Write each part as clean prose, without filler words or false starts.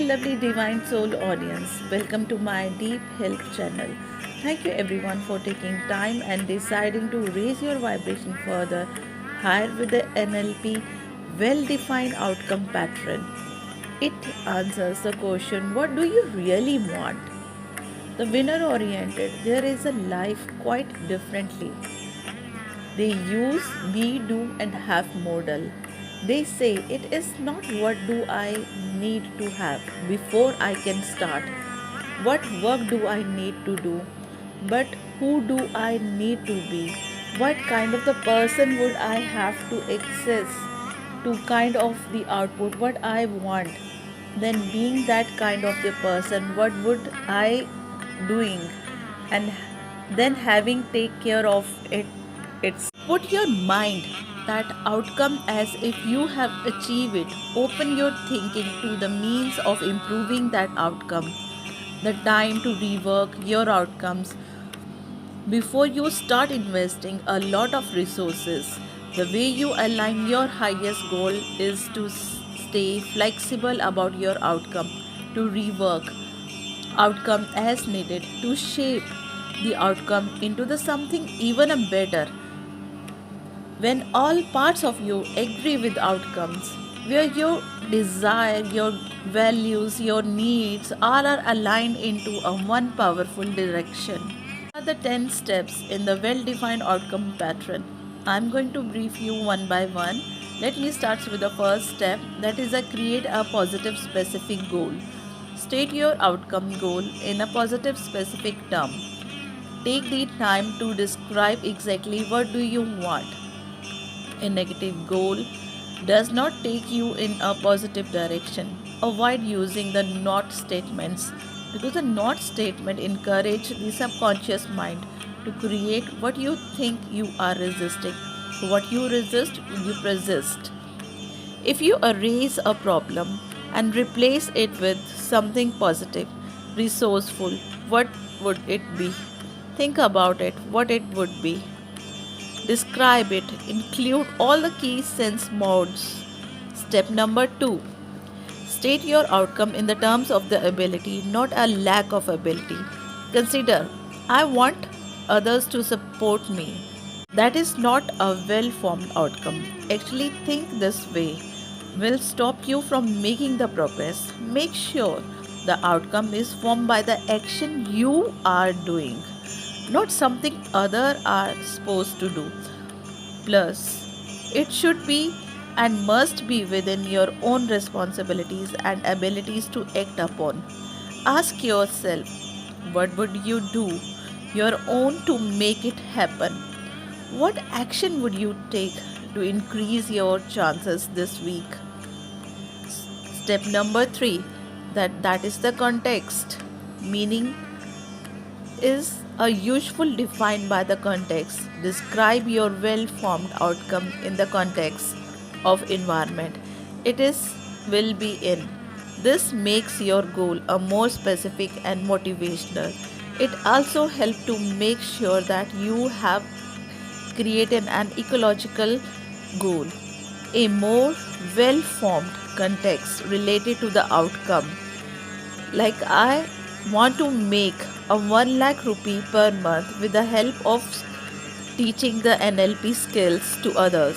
lovely divine soul audience. Welcome to my Deep Health channel. Thank you everyone for taking time and deciding to raise your vibration further higher with the NLP well defined outcome pattern. It answers the question, what do you really want? The winner oriented, there is a life quite differently. They use be, do, and have model. They say it is not what do I need to have before I can start, what work do I need to do, but who do I need to be, what kind of the person would I have to access to kind of the output what I want. Then being that kind of the person, what would I doing, and then having take care of it. It's put your mind that outcome as if you have achieved it. Open your thinking to the means of improving that outcome, the time to rework your outcomes before you start investing a lot of resources. The way you align your highest goal is to stay flexible about your outcome, to rework outcome as needed, to shape the outcome into the something even a better. When all parts of you agree with outcomes, where your desire, your values, your needs all are aligned into a one powerful direction. Are the 10 steps in the well-defined outcome pattern. I'm going to brief you one by one. Let me start with the first step, that is a create a positive specific goal. State your outcome goal in a positive specific term. Take the time to describe exactly what do you want. A negative goal does not take you in a positive direction. Avoid using the not statements because the not statement encourage the subconscious mind to create what you think you are resisting. What you resist, you persist. If you erase a problem and replace it with something positive, resourceful, what would it be? Think about it, what it would be. Describe it. Include all the key sense modes. Step number 2. State your outcome in the terms of the ability, not a lack of ability. Consider, I want others to support me. That is not a well formed outcome. Actually, think this way will stop you from making the progress. Make sure the outcome is formed by the action you are doing, not something other are supposed to do. Plus, it should be and must be within your own responsibilities and abilities to act upon. Ask yourself, what would you do your own to make it happen? What action would you take to increase your chances this week? Step number 3, that is the context. Meaning is a useful defined by the context. Describe your well-formed outcome in the context of environment it is will be in. This makes your goal a more specific and motivational. It also helps to make sure that you have created an ecological goal, a more well-formed context related to the outcome. Like I want to make a 1 lakh rupee per month with the help of teaching the NLP skills to others.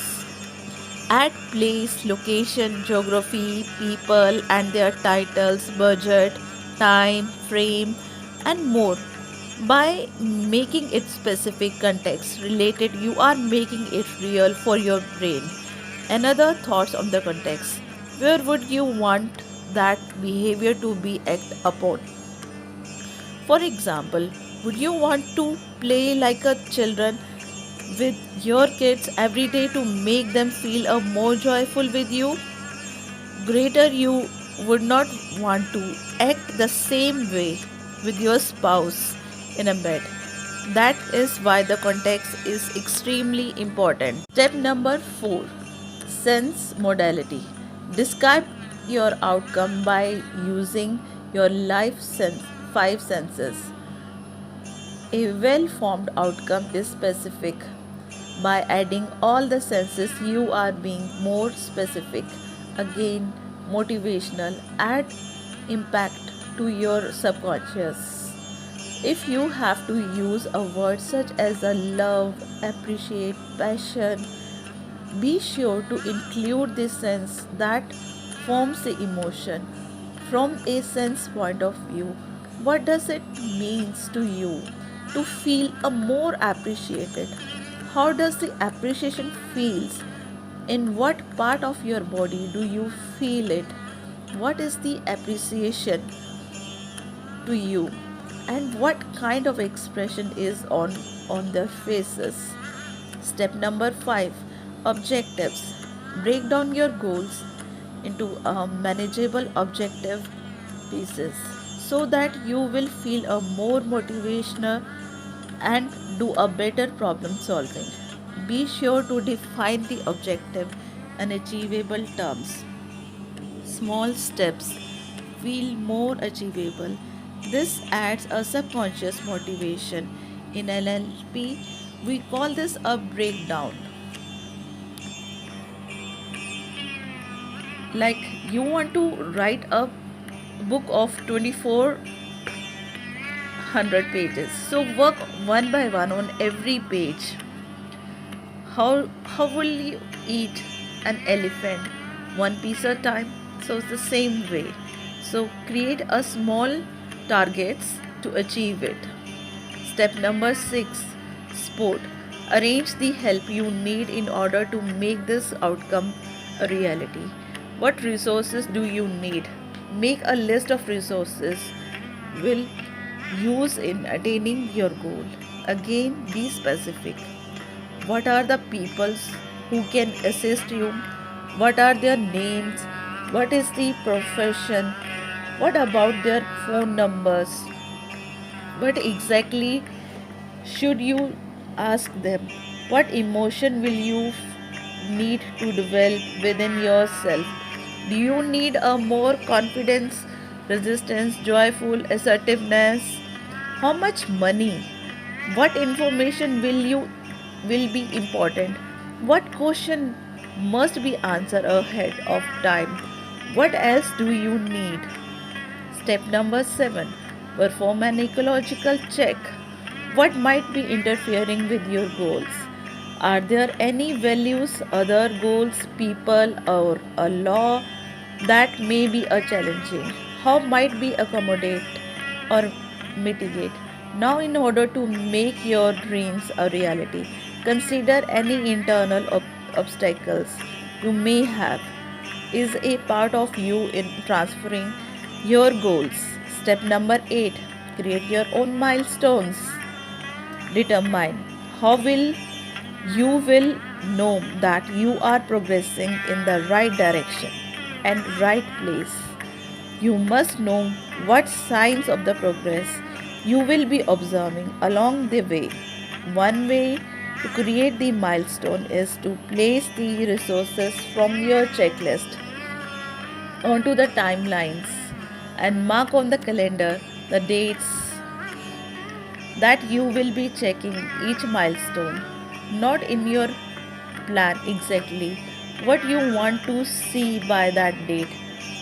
Add place, location, geography, people and their titles, budget, time, frame and more. By making it specific context related, you are making it real for your brain. Another thoughts on the context. Where would you want that behavior to be acted upon? For example, would you want to play like a children with your kids every day to make them feel a more joyful with you? Greater you would not want to act the same way with your spouse in a bed. That is why the context is extremely important. Step number 4, sense modality. Describe your outcome by using your life sense, 5 senses. A well formed outcome is specific. By adding all the senses, you are being more specific. Again, motivational. Add impact to your subconscious. If you have to use a word such as a love, appreciate, passion, be sure to include the sense that forms the emotion. From a sense point of view, what does it means to you to feel a more appreciated? How does the appreciation feels? In what part of your body do you feel it? What is the appreciation to you? And what kind of expression is on their faces? Step number 5, objectives. Break down your goals into manageable objective pieces so that you will feel a more motivational and do a better problem solving. Be sure to define the objective in achievable terms. Small steps feel more achievable. This adds a subconscious motivation. In NLP, we call this a breakdown. Like you want to write a book of 2400 pages. So work one by one on every page. How will you eat an elephant? One piece at a time. So it's the same way. So create a small targets to achieve it. Step number 6, sport. Arrange the help you need in order to make this outcome a reality. What resources do you need? Make a list of resources will use in attaining your goal. Again, be specific. What are the peoples who can assist you? What are their names? What is the profession? What about their phone numbers? What exactly should you ask them? What emotion will you need to develop within yourself? Do you need a more confidence, resistance, joyful, assertiveness? How much money? What information will be important? What question must be answered ahead of time? What else do you need? Step number 7, perform an ecological check. What might be interfering with your goals? Are there any values, other goals, people, or a law that may be a challenging? How might be accommodate or mitigate? Now, in order to make your dreams a reality, consider any internal obstacles you may have is a part of you in transferring your goals. Step number 8, create your own milestones. Determine how will know that you are progressing in the right direction and right place. You must know what signs of the progress you will be observing along the way. One way to create the milestone is to place the resources from your checklist onto the timelines and mark on the calendar the dates that you will be checking each milestone, not in your plan exactly what you want to see by that date.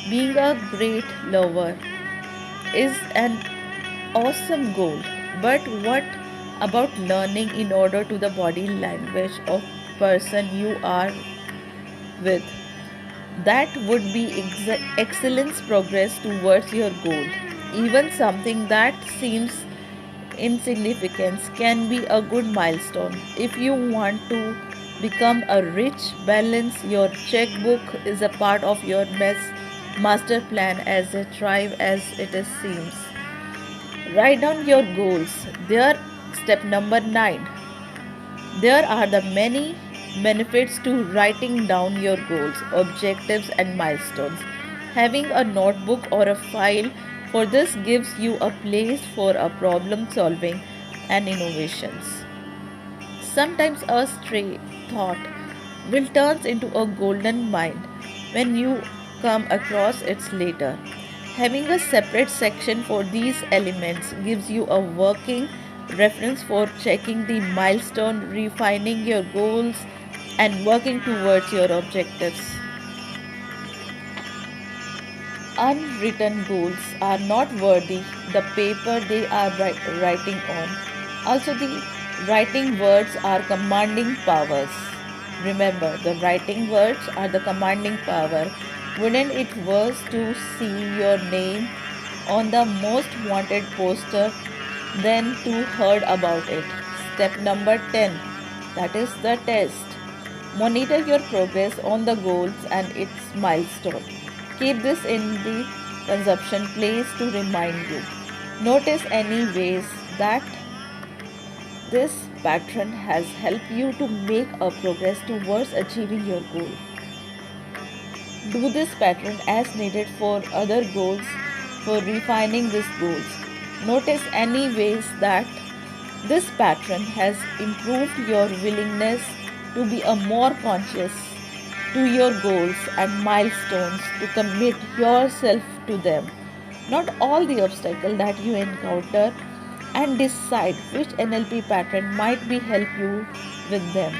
Being a great lover is an awesome goal, but what about learning in order to the body language of person you are with? That would be excellence progress towards your goal. Even something that seems insignificance can be a good milestone. If you want to become a rich balance, your checkbook is a part of your master plan as a thrive as it is seems. Write down your goals. There, step number 9. There are the many benefits to writing down your goals, objectives, and milestones. Having a notebook or a file for this gives you a place for a problem solving and innovations. Sometimes a stray thought will turn into a golden mine when you come across it later. Having a separate section for these elements gives you a working reference for checking the milestone, refining your goals, and working towards your objectives. unwritten goals are not worthy the paper they are writing on. Also, the writing words are commanding powers. Remember, the writing words are the commanding power. Wouldn't it worse to see your name on the most wanted poster than to heard about it? Step number 10, that is the test. Monitor your progress on the goals and its milestone. Keep this in the consumption place to remind you. Notice any ways that this pattern has helped you to make a progress towards achieving your goal. Do this pattern as needed for other goals for refining these goals. Notice any ways that this pattern has improved your willingness to be a more conscious to your goals and milestones to commit yourself to them. Not all the obstacles that you encounter and decide which NLP pattern might be help you with them.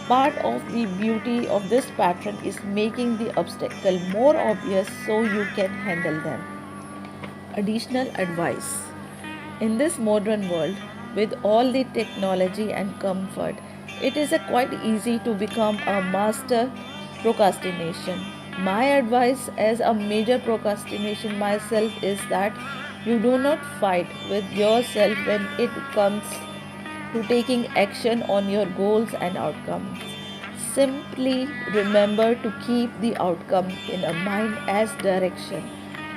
Part of the beauty of this pattern is making the obstacle more obvious so you can handle them. Additional advice. In this modern world, with all the technology and comfort, it is quite easy to become a master procrastination. My advice as a major procrastination myself is that you do not fight with yourself when it comes to taking action on your goals and outcomes. Simply remember to keep the outcome in a mind as direction,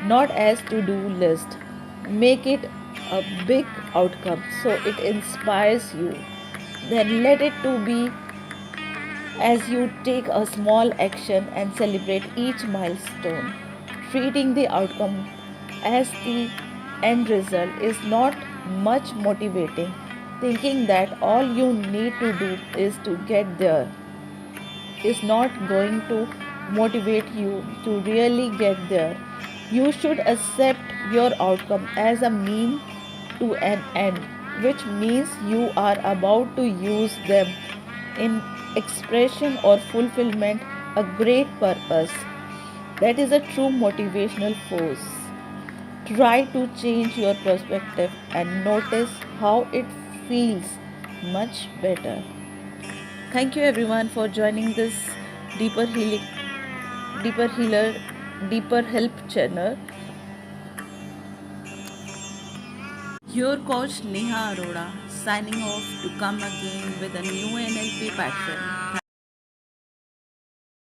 not as to-do list. Make it a big outcome so it inspires you. Then let it to be as you take a small action and celebrate each milestone. Treating the outcome as the end result is not much motivating. Thinking that all you need to do is to get there is not going to motivate you to really get there. You should accept your outcome as a mean to an end, which means you are about to use them in expression or fulfillment a great purpose. That is a true motivational force. Try to change your perspective and notice how it feels much better. Thank you everyone for joining this deeper healing, deeper healer, deeper help channel. Your coach Neha Arora signing off to come again with a new NLP pattern.